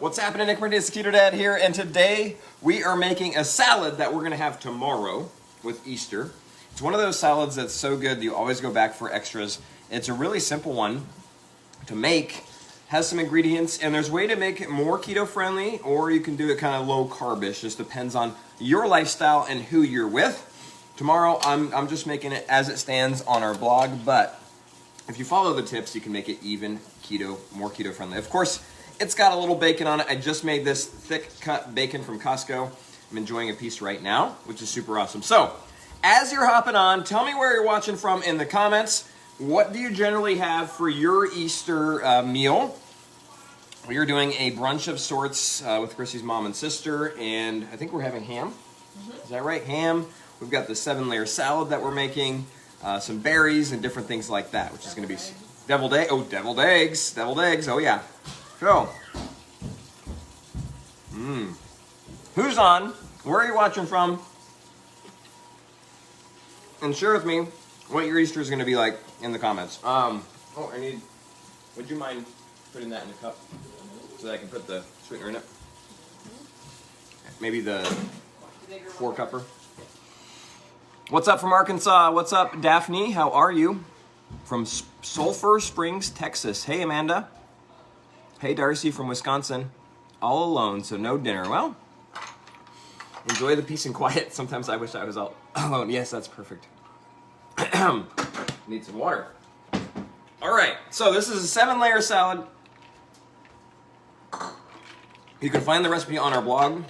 What's happening, Nick Martinez, Keto Dad here, and today we are making a salad that we're gonna have tomorrow with Easter. It's one of those salads that's so good that you always go back for extras. It's a really simple one to make, has some ingredients, and there's a way to make it more keto friendly, or you can do it kind of low carbish. Just depends on your lifestyle and who you're with. Tomorrow, I'm just making it as it stands on our blog, but if you follow the tips, you can make it even keto, more keto friendly. Of course, it's got a little bacon on it. I just made this thick cut bacon from Costco. I'm enjoying a piece right now, which is super awesome. So, as you're hopping on, tell me where you're watching from in the comments. What do you generally have for your Easter meal? We are doing a brunch of sorts with Chrissy's mom and sister, and I think we're having ham. Mm-hmm. Is that right? Ham. We've got the 7-layer salad that we're making, some berries and different things like that, which is going to be deviled egg. Oh, deviled eggs. Deviled eggs. Oh, yeah. So, who's on? Where are you watching from? And share with me what your Easter is going to be like in the comments. Would you mind putting that in a cup so that I can put the sweetener in it? Maybe the 4-cupper. What's up from Arkansas? What's up, Daphne? How are you? From Sulphur Springs, Texas. Hey, Amanda. Hey, Darcy from Wisconsin. All alone, so no dinner. Well, enjoy the peace and quiet. Sometimes I wish I was all alone. Yes, that's perfect. Need some water. All right, so this is a 7-layer salad. You can find the recipe on our blog. You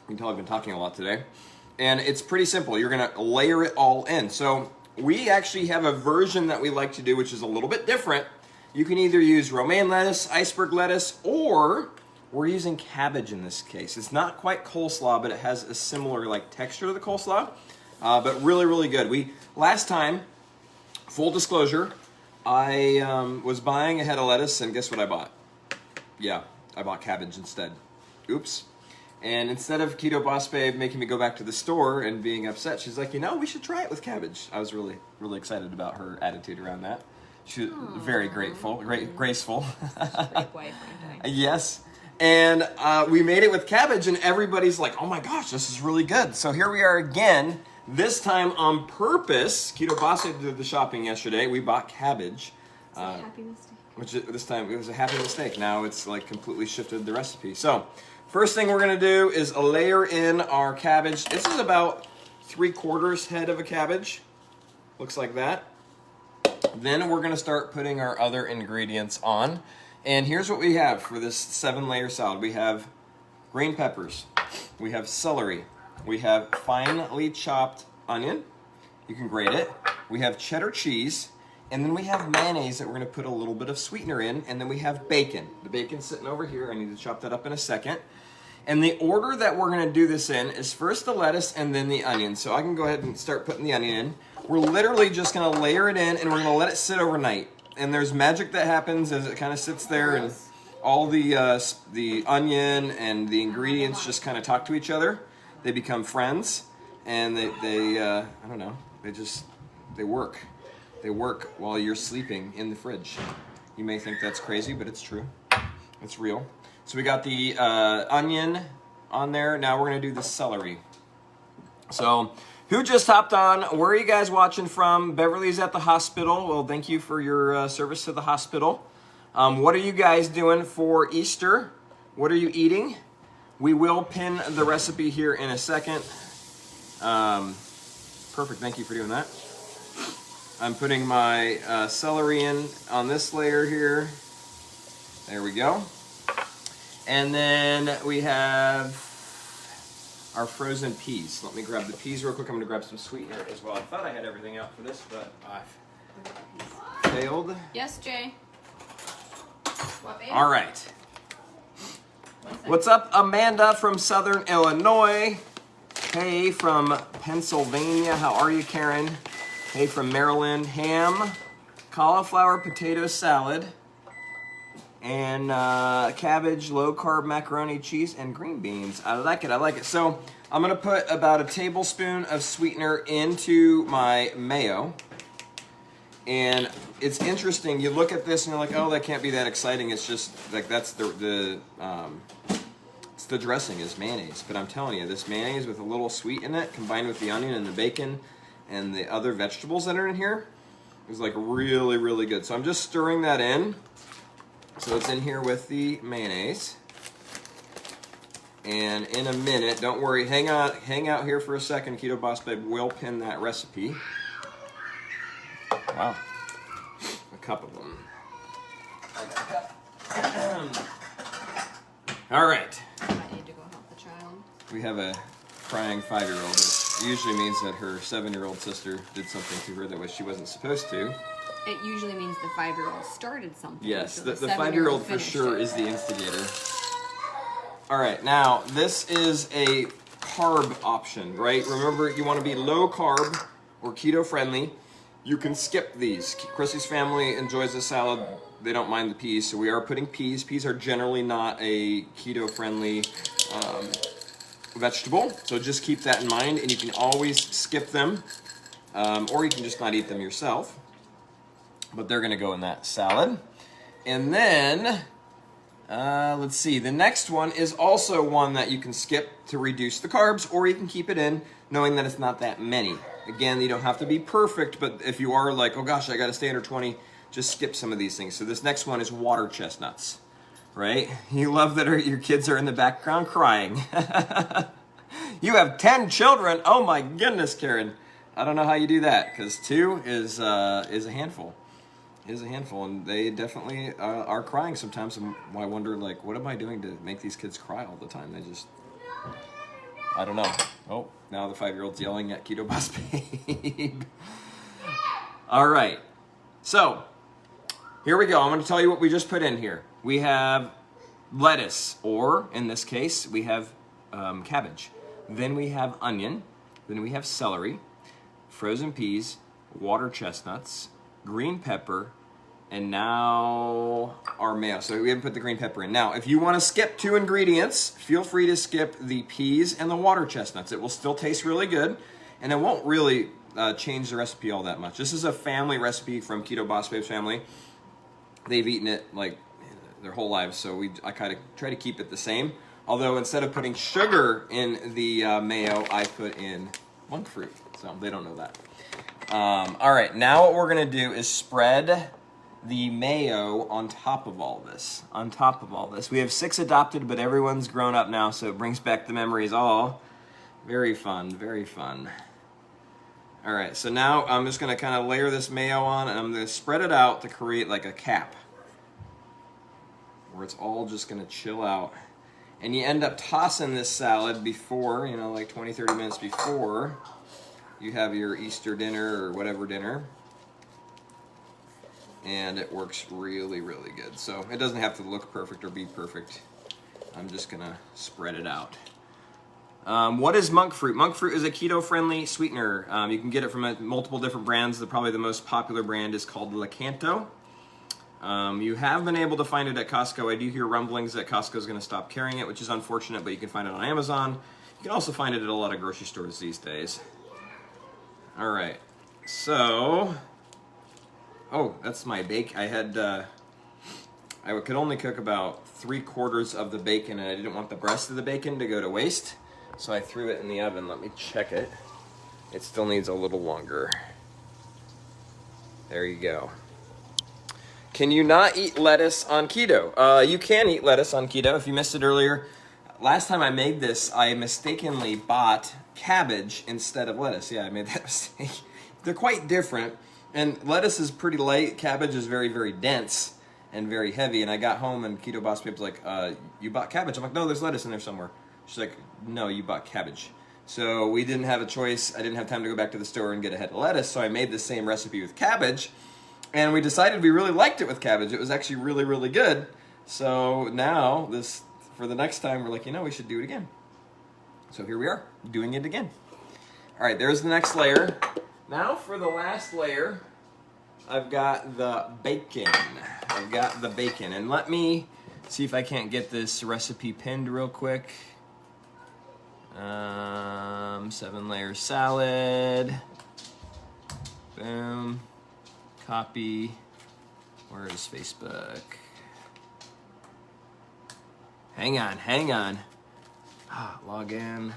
can tell I've been talking a lot today. And it's pretty simple. You're gonna layer it all in. So we actually have a version that we like to do, which is a little bit different. You can either use romaine lettuce, iceberg lettuce, or we're using cabbage in this case. It's not quite coleslaw, but it has a similar like texture to the coleslaw, but really, really good. Last time, full disclosure, I was buying a head of lettuce, and guess what I bought? Yeah, I bought cabbage instead. Oops. And instead of Keto Boss Babe making me go back to the store and being upset, she's like, we should try it with cabbage. I was really, really excited about her attitude around that. She was very graceful. Great wife, Yes. And we made it with cabbage, and everybody's like, oh my gosh, this is really good. So here we are again, this time on purpose. Keto Boss Babe did the shopping yesterday. We bought cabbage. It's a happy mistake. Which this time, it was a happy mistake. Now it's like completely shifted the recipe. So, first thing we're gonna do is layer in our cabbage. This is about 3/4 head of a cabbage. Looks like that. Then we're gonna start putting our other ingredients on. And here's what we have for this 7-layer salad. We have green peppers, we have celery, we have finely chopped onion, you can grate it, we have cheddar cheese, and then we have mayonnaise that we're gonna put a little bit of sweetener in, and then we have bacon. The bacon's sitting over here. I need to chop that up in a second. And the order that we're gonna do this in is first the lettuce and then the onion. So I can go ahead and start putting the onion in. We're literally just gonna layer it in, and we're gonna let it sit overnight. And there's magic that happens as it kind of sits there, and all the onion and the ingredients just kind of talk to each other. They become friends, and they I don't know, they work. They work while you're sleeping in the fridge. You may think that's crazy, but it's true. It's real. So we got the onion on there. Now we're gonna do the celery. So, who just hopped on? Where are you guys watching from? Beverly's at the hospital. Well, thank you for your service to the hospital. What are you guys doing for Easter? What are you eating? We will pin the recipe here in a second. Perfect, thank you for doing that. I'm putting my celery in on this layer here. There we go. And then we have our frozen peas. Let me grab the peas real quick. I'm gonna grab some sweetener as well. I thought I had everything out for this, but I failed. Yes, Jay. All right. What's up, Amanda from Southern Illinois? Hey, from Pennsylvania. How are you, Karen? Hey, from Maryland. Ham, cauliflower potato salad, and cabbage, low-carb macaroni, cheese, and green beans. I like it, I like it. So I'm gonna put about a tablespoon of sweetener into my mayo. And it's interesting. You look at this and you're like, oh, that can't be that exciting. It's just like that's it's the dressing is mayonnaise. But I'm telling you, this mayonnaise with a little sweet in it, combined with the onion and the bacon and the other vegetables that are in here, is like really, really good. So I'm just stirring that in. So it's in here with the mayonnaise. And in a minute, don't worry, hang out here for a second. Keto Boss Babe will pin that recipe. Wow, a cup of them. All right. I need to go help the child. We have a crying 5-year-old. It usually means that her 7-year-old sister did something to her that she wasn't supposed to. It usually means the 5-year-old started something. Yes, so the 7-year-old 5-year-old for finished sure it. is the instigator. All right, now this is a carb option, right? Remember, you want to be low carb or keto friendly. You can skip these. Chrissy's family enjoys the salad. They don't mind the peas, so we are putting peas. Peas are generally not a keto friendly vegetable, so just keep that in mind, and you can always skip them, or you can just not eat them yourself. But they're going to go in that salad. And then, let's see, the next one is also one that you can skip to reduce the carbs, or you can keep it in knowing that it's not that many. Again, you don't have to be perfect, but if you are like, oh gosh, I got to stay under 20, just skip some of these things. So this next one is water chestnuts, right? You love that your kids are in the background crying. You have 10 children. Oh my goodness, Karen. I don't know how you do that, because 2 is a handful. Is a handful, and they definitely are crying sometimes. And I wonder, like, what am I doing to make these kids cry all the time? They just, I don't know. Oh, now the 5-year-old's yelling at Keto Boss Babe. All right, so here we go. I'm going to tell you what we just put in here. We have lettuce, or in this case, we have cabbage. Then we have onion. Then we have celery, frozen peas, water chestnuts, green pepper, and now our mayo. So we haven't put the green pepper in. Now, if you want to skip 2 ingredients, feel free to skip the peas and the water chestnuts. It will still taste really good, and it won't really change the recipe all that much. This is a family recipe from Keto Boss Babe's family. They've eaten it like their whole lives, so I kind of try to keep it the same. Although instead of putting sugar in the mayo, I put in monk fruit. So they don't know that. All right, now what we're gonna do is spread the mayo on top of all this. On top of all this. We have 6 adopted, but everyone's grown up now, so it brings back the memories all. Very fun, very fun. All right, so now I'm just gonna kind of layer this mayo on, and I'm gonna spread it out to create like a cap, where it's all just gonna chill out. And you end up tossing this salad before, like 20, 30 minutes before you have your Easter dinner or whatever dinner. And it works really, really good. So it doesn't have to look perfect or be perfect. I'm just gonna spread it out. What is monk fruit? Monk fruit is a keto-friendly sweetener. You can get it from multiple different brands. Probably the most popular brand is called Lakanto. You have been able to find it at Costco. I do hear rumblings that Costco is going to stop carrying it, which is unfortunate, but you can find it on Amazon. You can also find it at a lot of grocery stores these days. All right, so, oh, that's my bacon. I could only cook about 3/4 of the bacon, and I didn't want the breast of the bacon to go to waste, so I threw it in the oven. Let me check it. It still needs a little longer. There you go. Can you not eat lettuce on keto? You can eat lettuce on keto. If you missed it earlier, last time I made this, I mistakenly bought cabbage instead of lettuce. Yeah, I made that mistake. They're quite different, and lettuce is pretty light. Cabbage is very, very dense and very heavy, and I got home, and Keto Boss Babe's like, you bought cabbage? I'm like, no, there's lettuce in there somewhere. She's like, no, you bought cabbage. So we didn't have a choice. I didn't have time to go back to the store and get a head of lettuce, so I made the same recipe with cabbage. And we decided we really liked it with cabbage. It was actually really, really good. So now, for the next time, we're like, we should do it again. So here we are, doing it again. All right, there's the next layer. Now for the last layer, I've got the bacon. And let me see if I can't get this recipe pinned real quick. 7-layer salad. Boom. copy. Where is Facebook? Hang on. Log in.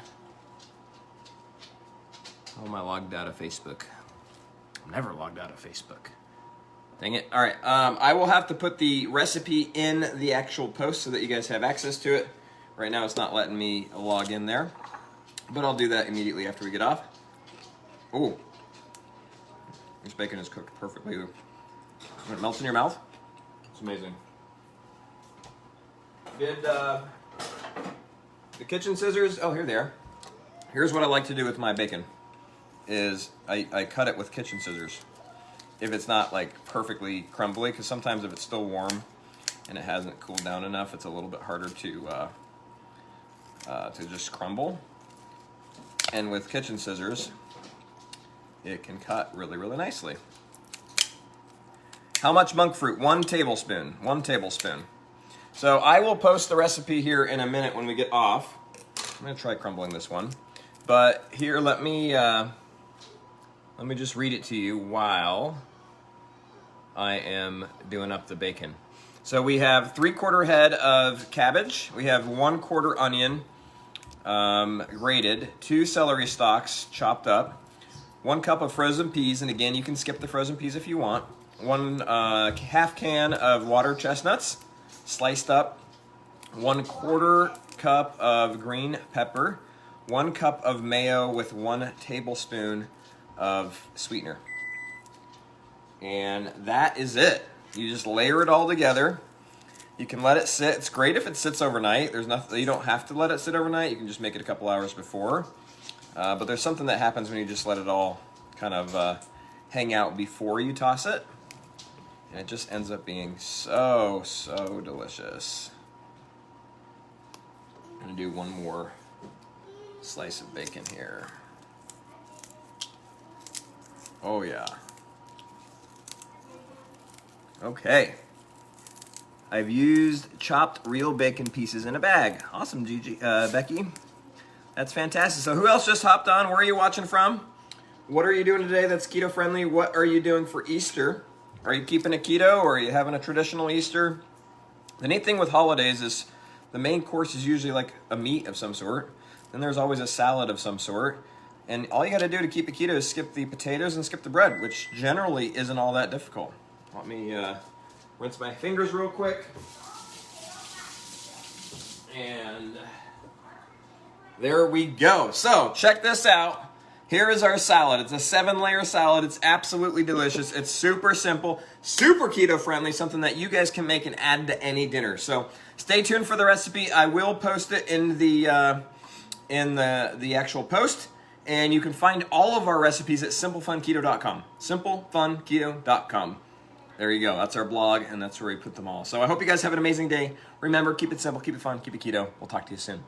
How am I logged out of Facebook? I'm never logged out of Facebook. Dang it. All right. I will have to put the recipe in the actual post so that you guys have access to it. Right now it's not letting me log in there, but I'll do that immediately after we get off. Ooh. This bacon is cooked perfectly. When it melts in your mouth, it's amazing. Did the kitchen scissors, oh, here they are. Here's what I like to do with my bacon, is I cut it with kitchen scissors. If it's not like perfectly crumbly, because sometimes if it's still warm and it hasn't cooled down enough, it's a little bit harder to just crumble. And with kitchen scissors, it can cut really, really nicely. How much monk fruit? 1 tablespoon. 1 tablespoon. So I will post the recipe here in a minute when we get off. I'm gonna try crumbling this one, but here let me just read it to you while I am doing up the bacon. So we have 3/4 head of cabbage. We have 1/4 onion grated, 2 celery stalks chopped up, 1 cup of frozen peas, and again you can skip the frozen peas if you want. 1 half can of water chestnuts sliced up, 1/4 cup of green pepper, 1 cup of mayo with 1 tablespoon of sweetener. And that is it. You just layer it all together. You can let it sit. It's great if it sits overnight. There's nothing, you don't have to let it sit overnight. You can just make it a couple hours before. But there's something that happens when you just let it all kind of hang out before you toss it. And it just ends up being so, so delicious. I'm gonna do one more slice of bacon here. Oh yeah. Okay. I've used chopped real bacon pieces in a bag. Awesome, Becky. That's fantastic. So who else just hopped on? Where are you watching from? What are you doing today that's keto friendly? What are you doing for Easter? Are you keeping a keto or are you having a traditional Easter? The neat thing with holidays is the main course is usually like a meat of some sort. Then there's always a salad of some sort. And all you got to do to keep it keto is skip the potatoes and skip the bread, which generally isn't all that difficult. Let me rinse my fingers real quick. And there we go. So check this out. Here is our salad. It's a 7-layer salad. It's absolutely delicious. It's super simple, super keto friendly, something that you guys can make and add to any dinner. So stay tuned for the recipe. I will post it in the actual post. And you can find all of our recipes at simplefunketo.com. Simplefunketo.com. There you go. That's our blog, and that's where we put them all. So I hope you guys have an amazing day. Remember, keep it simple, keep it fun, keep it keto. We'll talk to you soon.